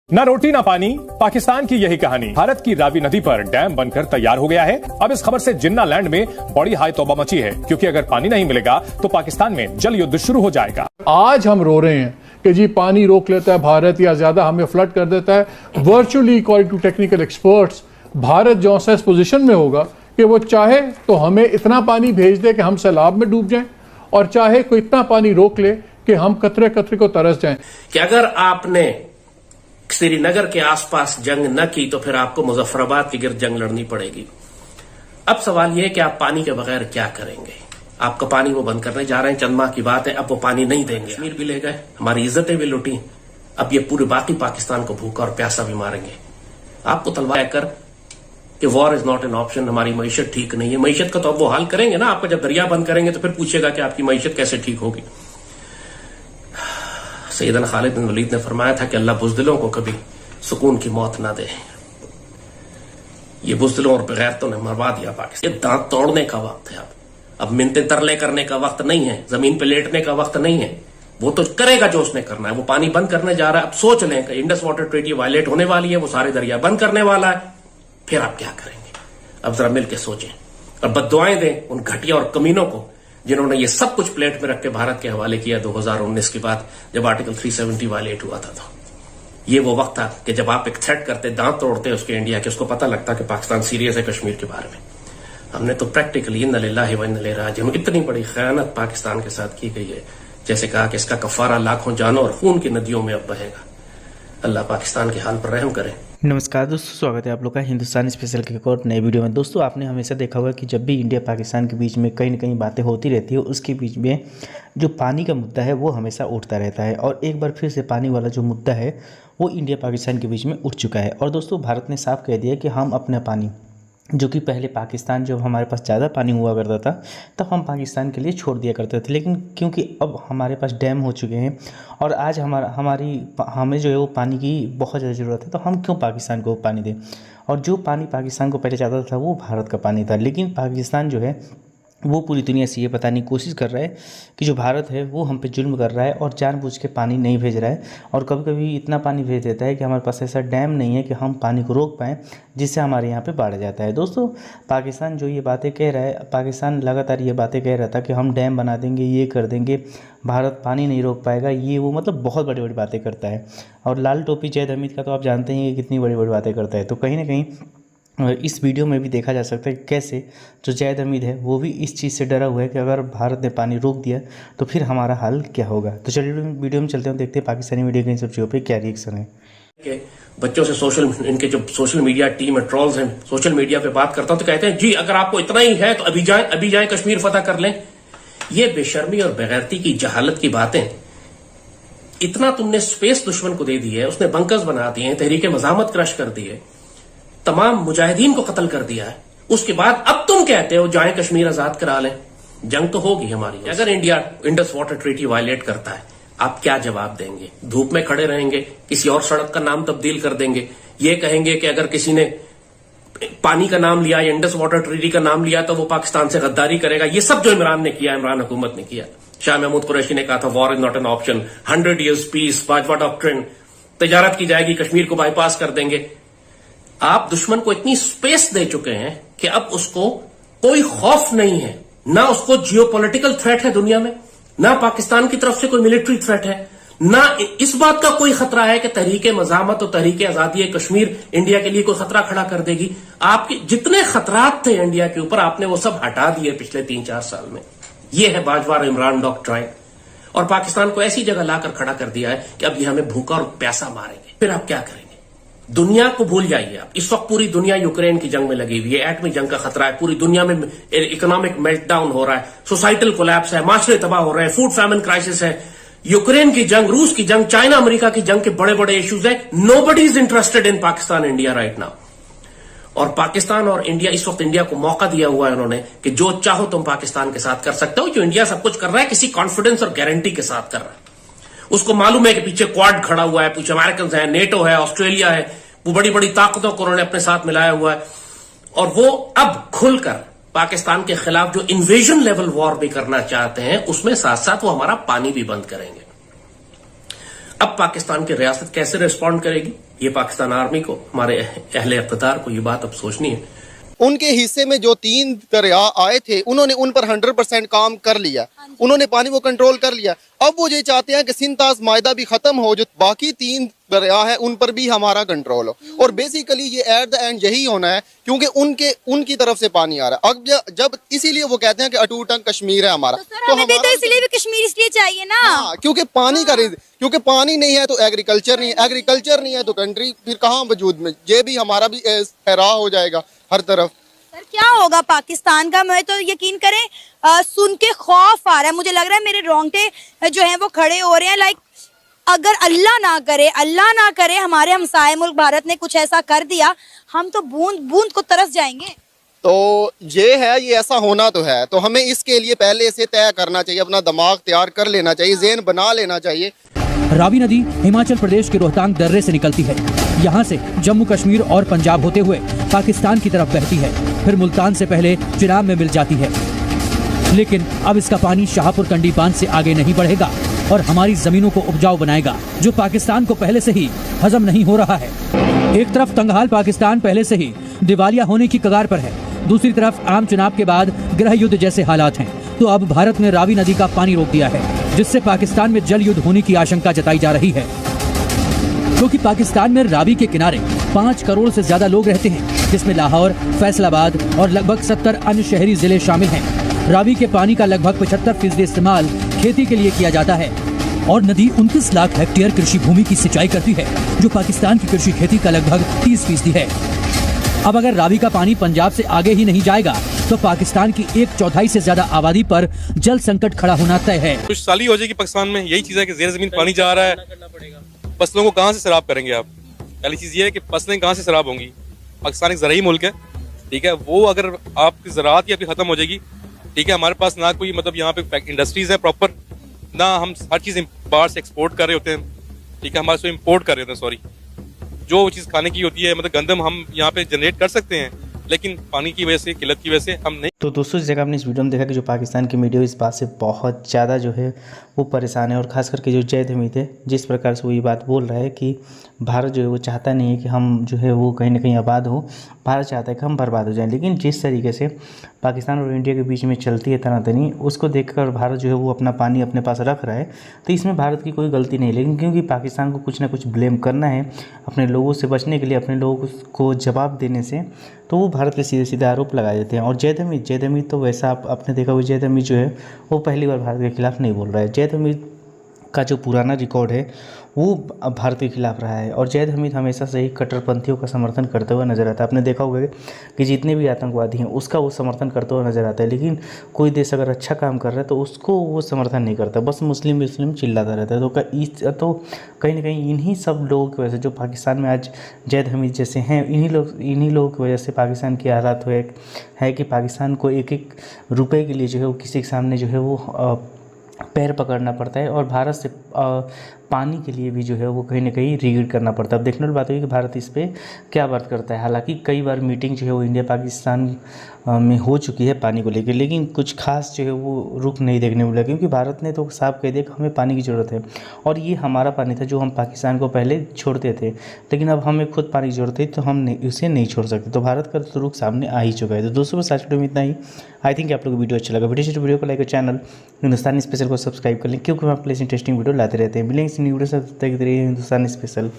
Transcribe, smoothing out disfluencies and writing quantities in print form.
ना रोटी ना पानी, पाकिस्तान की यही कहानी। भारत की रावी नदी पर डैम बनकर तैयार हो गया है। अब इस खबर से जिन्ना लैंड में बड़ी हाई तौबा मची है, क्योंकि अगर पानी नहीं मिलेगा तो पाकिस्तान में जल युद्ध शुरू हो जाएगा। आज हम रो रहे हैं कि जी पानी रोक लेता है भारत या ज्यादा हमें फ्लड कर देता है। Virtually according to technical experts, Bharat जो सा इस पोजीशन में होगा कि वो चाहे तो हमें इतना पानी भेज दे कि हम सैलाब में डूब जाएं, और चाहे कोई इतना पानी रोक ले कि हम कतरे कतरे को तरस जाएं। कि अगर आपने श्रीनगर के आसपास जंग न की तो फिर आपको मुजफ्फराबाद के गिर्द जंग लड़नी पड़ेगी। अब सवाल यह है कि आप पानी के बगैर क्या करेंगे। आपका पानी वो बंद करने जा रहे हैं, चंद माह की बात है, अब वो पानी नहीं देंगे। कश्मीर भी ले गए, हमारी इज्जतें भी लुटी, अब ये पूरे बाकी पाकिस्तान को भूखा और प्यासा भी मारेंगे। आपको तलवार कर कि war is not an option, हमारी मईशत ठीक नहीं है। मईशत का तो अब वो हाल करेंगे ना, आपका जब दरिया बंद करेंगे तो फिर पूछेगा कि आपकी मईशत कैसे ठीक होगी। सैयदना खालिद बिन वलीद ने फरमाया था कि अल्लाह बुज़दिलों को कभी सुकून की मौत ना दे। ये बुज़दिलों और बेगैरतों ने मरवा दिया पाकिस्तान। ये दांत तोड़ने का वक्त है। अब मिन्नते तरले करने का वक्त नहीं है, जमीन पे लेटने का वक्त नहीं है। वो तो करेगा जो उसने करना है। वो पानी बंद करने जा रहा है। अब सोच लें कि इंडस वाटर ट्रीटी वायलेट होने वाली है, वो सारे दरिया बंद करने वाला है, फिर आप क्या करेंगे? अब जरा मिलकर सोचें और बद्दुआएं दें उन घटिया और कमीनों को जिन्होंने ये सब कुछ प्लेट में रख के भारत के हवाले किया 2019 की बात, जब आर्टिकल 370 वायलेट हुआ था। तो ये वो वक्त था कि जब आप एक थ्रेट करते, दांत तोड़ते उसके इंडिया के, उसको पता लगता कि पाकिस्तान सीरियस है कश्मीर के बारे में। हमने तो प्रैक्टिकली इन्ना लिल्लाहि व इन्ना इलैहि राजिऊन, इतनी बड़ी खयानत पाकिस्तान के साथ की गई है, जैसे कहा कि इसका कफारा लाखों जानों और खून की नदियों में अब बहेगा। अल्लाह पाकिस्तान के हाल पर रहम करे। नमस्कार दोस्तों, स्वागत है आप लोग का हिंदुस्तान स्पेशल के एक और नए वीडियो में। दोस्तों, आपने हमेशा देखा होगा कि जब भी इंडिया पाकिस्तान के बीच में कहीं ना कहीं बातें होती रहती है, उसके बीच में जो पानी का मुद्दा है वो हमेशा उठता रहता है। और एक बार फिर से पानी वाला जो मुद्दा है वो इंडिया पाकिस्तान के बीच में उठ चुका है। और दोस्तों, भारत ने साफ कह दिया कि हम अपना पानी, जो कि पहले पाकिस्तान जब हमारे पास ज़्यादा पानी हुआ करता था तब हम पाकिस्तान के लिए छोड़ दिया करते थे, लेकिन क्योंकि अब हमारे पास डैम हो चुके हैं और आज हमें जो है वो पानी की बहुत ज़्यादा ज़रूरत है, तो हम क्यों पाकिस्तान को पानी दें। और जो पानी पाकिस्तान को पहले चाहता था वो भारत का पानी था, लेकिन पाकिस्तान जो है वो पूरी दुनिया से ये बताने की कोशिश कर रहा है कि जो भारत है वो हम पे जुल्म कर रहा है और जानबूझ के पानी नहीं भेज रहा है। और कभी कभी इतना पानी भेज देता है कि हमारे पास ऐसा डैम नहीं है कि हम पानी को रोक पाएँ, जिससे हमारे यहाँ पे बाढ़ जाता है। दोस्तों, पाकिस्तान जो ये बातें कह रहा है, पाकिस्तान लगातार ये बातें कह रहा था कि हम डैम बना देंगे, ये कर देंगे, भारत पानी नहीं रोक पाएगा, ये वो, मतलब बहुत बड़ी बड़ी बातें करता है। और लाल टोपी जैद हमीद का तो आप जानते हैं कि कितनी बड़ी बड़ी बातें करता है। तो कहीं ना कहीं इस वीडियो में भी देखा जा सकता है कैसे जो जैद हमीद है वो भी इस चीज़ से डरा हुआ है कि अगर भारत ने पानी रोक दिया तो फिर हमारा हाल क्या होगा। तो चलिए वीडियो में चलते हैं, देखते हैं पाकिस्तानी मीडिया के इन सब चीज़ों पे क्या रिएक्शन है। कि बच्चों से इनके जो सोशल मीडिया टीम है, ट्रोल्स हैं, सोशल मीडिया पे बात करता हूं तो कहते हैं जी अगर आपको इतना ही है तो अभी जाएं कश्मीर फतह कर लें। ये बेशर्मी और बेगैरती की जहालत की बातें। इतना तुमने स्पेस दुश्मन को दे दी है, उसने बंकर्स बना दिए हैं, तहरीक मज़ाहमत क्रश कर दी है, तमाम मुजाहिदीन को कत्ल कर दिया है। उसके बाद अब तुम कहते हो जाए कश्मीर आजाद करा लें। जंग तो होगी हमारी। अगर India Indus water treaty violate करता है, आप क्या जवाब देंगे? धूप में खड़े रहेंगे, किसी और सड़क का नाम तब्दील कर देंगे, ये कहेंगे कि अगर किसी ने पानी का नाम लिया या इंडस वाटर ट्रीटी का नाम लिया तो वो पाकिस्तान से गद्दारी करेगा। ये सब जो इमरान ने किया, इमरान हुकूमत ने किया। शाह महमूद कुरैशी ने कहा था war is not an option, 100 years peace, Bajwa doctrine, तजारत की जाएगी, कश्मीर को बाईपास कर देंगे। आप दुश्मन को इतनी स्पेस दे चुके हैं कि अब उसको कोई खौफ नहीं है, ना उसको जियोपॉलिटिकल थ्रेट है दुनिया में, ना पाकिस्तान की तरफ से कोई मिलिट्री थ्रेट है, ना इस बात का कोई खतरा है कि तहरीक मज़ाहमत और तहरीक आजादी कश्मीर इंडिया के लिए कोई खतरा खड़ा कर देगी। आपके जितने खतरात थे इंडिया के ऊपर, आपने वो सब हटा दिए पिछले 3-4 साल में। यह है बाजवा और इमरान डॉक्ट्राइन। और पाकिस्तान को ऐसी जगह लाकर खड़ा कर दिया है कि अब ये हमें भूखा और प्यासा मारेंगे। फिर आप क्या करेंगे? दुनिया को भूल जाइए आप। इस वक्त पूरी दुनिया यूक्रेन की जंग में लगी हुई है, एटमी जंग का खतरा है, पूरी दुनिया में इकोनॉमिक मेल्टडाउन हो रहा है, सोसाइटल कोलैप्स है, माशरे तबाह हो रहे हैं, फूड फैमिन क्राइसिस है, यूक्रेन की जंग, रूस की जंग, चाइना अमेरिका की जंग के बड़े बड़े इश्यूज है। Nobody is interested in Pakistan India right now. और पाकिस्तान और इंडिया, इस वक्त इंडिया को मौका दिया हुआ है उन्होंने कि जो चाहो तुम पाकिस्तान के साथ कर सकते हो। जो इंडिया सब कुछ कर रहा है किसी कॉन्फिडेंस और गारंटी के साथ कर रहा है। उसको मालूम है कि पीछे क्वाड खड़ा हुआ है, पीछे अमेरिकन है, नेटो है, ऑस्ट्रेलिया है, वो बड़ी बड़ी ताकतों को उन्होंने अपने साथ मिलाया हुआ है। और वो अब खुलकर पाकिस्तान के खिलाफ जो इन्वेजन लेवल वॉर भी करना चाहते हैं, उसमें साथ साथ वो हमारा पानी भी बंद करेंगे। अब पाकिस्तान की रियासत कैसे रिस्पॉन्ड करेगी? ये पाकिस्तान आर्मी को, हमारे अहले इक़्तिदार को ये बात अब सोचनी है। उनके हिस्से में जो 3 दरिया आए थे उन्होंने उन पर 100% काम कर लिया, उन्होंने पानी को कंट्रोल कर लिया। अब वो ये चाहते हैं कि सिंताज मायदा भी खत्म हो, जो बाकी 3 दरिया है उन पर भी हमारा कंट्रोल हो। और बेसिकली ये एट द एंड यही होना है, क्योंकि उनकी तरफ से पानी आ रहा है। अब जब इसीलिए वो कहते हैं कि अटूट अंग कश्मीर है हमारा, तो हमें इसलिए भी कश्मीर इसलिए चाहिए ना। हाँ, क्योंकि पानी नहीं है तो एग्रीकल्चर नहीं है, एग्रीकल्चर नहीं है तो कंट्री फिर कहाँ वजूद में। ये भी हमारा भी हैरा हो जाएगा हर तरफ। सर क्या होगा पाकिस्तान का? मैं तो यकीन करें सुन के खौफ आ रहा है, मुझे लग रहा है मेरे रोंगटे जो हैं वो खड़े हो रहे हैं। लाइक अगर अल्लाह ना करे हमारे हमसाए मुल्क भारत ने कुछ ऐसा कर दिया, हम तो बूंद बूंद को तरस जाएंगे। तो ये है, ये ऐसा होना तो है, तो हमें इसके लिए पहले से तय करना चाहिए, अपना दिमाग तैयार कर लेना चाहिए, ज़हन बना लेना चाहिए। रावी नदी हिमाचल प्रदेश के रोहतांग दर्रे से निकलती है। यहाँ से जम्मू कश्मीर और पंजाब होते हुए पाकिस्तान की तरफ बहती है, फिर मुल्तान से पहले चिनाब में मिल जाती है। लेकिन अब इसका पानी शाहपुर कंडी बांध से आगे नहीं बढ़ेगा और हमारी जमीनों को उपजाऊ बनाएगा, जो पाकिस्तान को पहले से ही हजम नहीं हो रहा है। एक तरफ तंगहाल पाकिस्तान पहले से ही दिवालिया होने की कगार पर है, दूसरी तरफ आम चुनाव के बाद गृह युद्ध जैसे हालात हैं। तो अब भारत ने रावी नदी का पानी रोक दिया है, जिससे पाकिस्तान में जल युद्ध होने की आशंका जताई जा रही है। क्योंकि पाकिस्तान में रावी के किनारे 5 करोड़ से ज्यादा लोग रहते हैं, जिसमें लाहौर, फैसलाबाद और लगभग 70 अन्य शहरी जिले शामिल हैं। रावी के पानी का लगभग 75% इस्तेमाल खेती के लिए किया जाता है और नदी 29 लाख हेक्टेयर कृषि भूमि की सिंचाई करती है, जो पाकिस्तान की कृषि खेती का लगभग 30% है। अब अगर रावी का पानी पंजाब से आगे ही नहीं जाएगा तो पाकिस्तान की 1/4 से ज्यादा आबादी पर जल संकट खड़ा होना तय है। कुछ साल ही हो जाएगी पाकिस्तान में, यही चीज है कि ज़ेर ज़मीन पानी जा रहा है, फसलों को कहाँ से सैराब करेंगे आप? पहली चीज ये है कि फसलें कहाँ से सैराब होंगी? पाकिस्तान एक ज़राई मुल्क है, ठीक है, वो अगर आपकी ज़राअत ही आपकी खत्म हो जाएगी, ठीक है, हमारे पास ना कोई मतलब यहाँ पे इंडस्ट्रीज है प्रॉपर, ना हम हर चीज़ बाहर से एक्सपोर्ट कर रहे होते हैं, ठीक है, हमारे से इम्पोर्ट कर रहे होते हैं, सॉरी, जो चीज़ खाने की होती है, मतलब गंदम हम यहाँ पे जनरेट कर सकते हैं, लेकिन पानी की वजह से, किल्लत की वजह से हम नहीं। तो दोस्तों, इस जगह आपने इस वीडियो में देखा कि जो पाकिस्तान की मीडिया इस बात से बहुत ज़्यादा जो है वो परेशान है, और ख़ास करके जो जैद हमीद है, जिस प्रकार से वो ये बात बोल रहा है कि भारत जो है वो चाहता नहीं है कि हम जो है वो कहीं ना कहीं आबाद हो, भारत चाहता है कि हम बर्बाद हो जाएं। लेकिन जिस तरीके से पाकिस्तान और इंडिया के बीच में चलती है तनातनी, उसको देखकर भारत जो है वो अपना पानी अपने पास रख रहा है, तो इसमें भारत की कोई गलती नहीं। लेकिन क्योंकि पाकिस्तान को कुछ ना कुछ ब्लेम करना है अपने लोगों से बचने के लिए, अपने लोगों को जवाब देने से, तो वो भारत के सीधे सीधे आरोप लगाए देते हैं। और जैद हमीद तो वैसा आपने देखा हुआ, जैद हमीद जो है वो पहली बार भारत के खिलाफ नहीं बोल रहा है। जैद हमीद का जो पुराना रिकॉर्ड है वो भारत के खिलाफ रहा है, और जैद हमीद हमेशा से ही कट्टरपंथियों का समर्थन करते हुए नजर आता है। आपने देखा होगा कि जितने भी आतंकवादी हैं उसका वो समर्थन करते हुए नजर आता है, लेकिन कोई देश अगर अच्छा काम कर रहा है तो उसको वो समर्थन नहीं करता, बस मुस्लिम चिल्लाता रहता है। तो कहीं ना कहीं इन्हीं सब लोगों की वजह से, जो पाकिस्तान में आज जैद हमीद जैसे हैं, इन्हीं लोगों की वजह से पाकिस्तान की हालात है कि पाकिस्तान को एक रुपये के लिए जो है वो किसी के सामने जो है वो पैर पकड़ना पड़ता है, और भारत से पानी के लिए भी जो है वो कहीं ना कहीं रीड करना पड़ता है। अब देखने वाली बात हुई कि भारत इस पर क्या बात करता है। हालांकि कई बार मीटिंग जो है वो इंडिया पाकिस्तान में हो चुकी है पानी को लेकर, लेकिन कुछ खास जो है वो रुख नहीं देखने मिला, क्योंकि भारत ने तो साफ कह दिया कि हमें पानी की ज़रूरत है, और ये हमारा पानी था जो हम पाकिस्तान को पहले छोड़ते थे, लेकिन अब हमें खुद पानी की ज़रूरत है तो हम उसे नहीं छोड़ सकते। तो भारत का तो रुख सामने आ ही चुका है। तो दोस्तों, बस आज वीडियो में इतना ही। आई थिंक आप लोगों को वीडियो अच्छा लगा। वीडियो को लाइक और चैनल हिंदुस्तानी स्पेशल को सब्सक्राइब कर लें, क्योंकि हम प्लेस इंटरेस्टिंग वीडियो लाते रहते हैं। मिलेंगे न्यू वीडियो से, तब तक हिंदुस्तानी स्पेशल।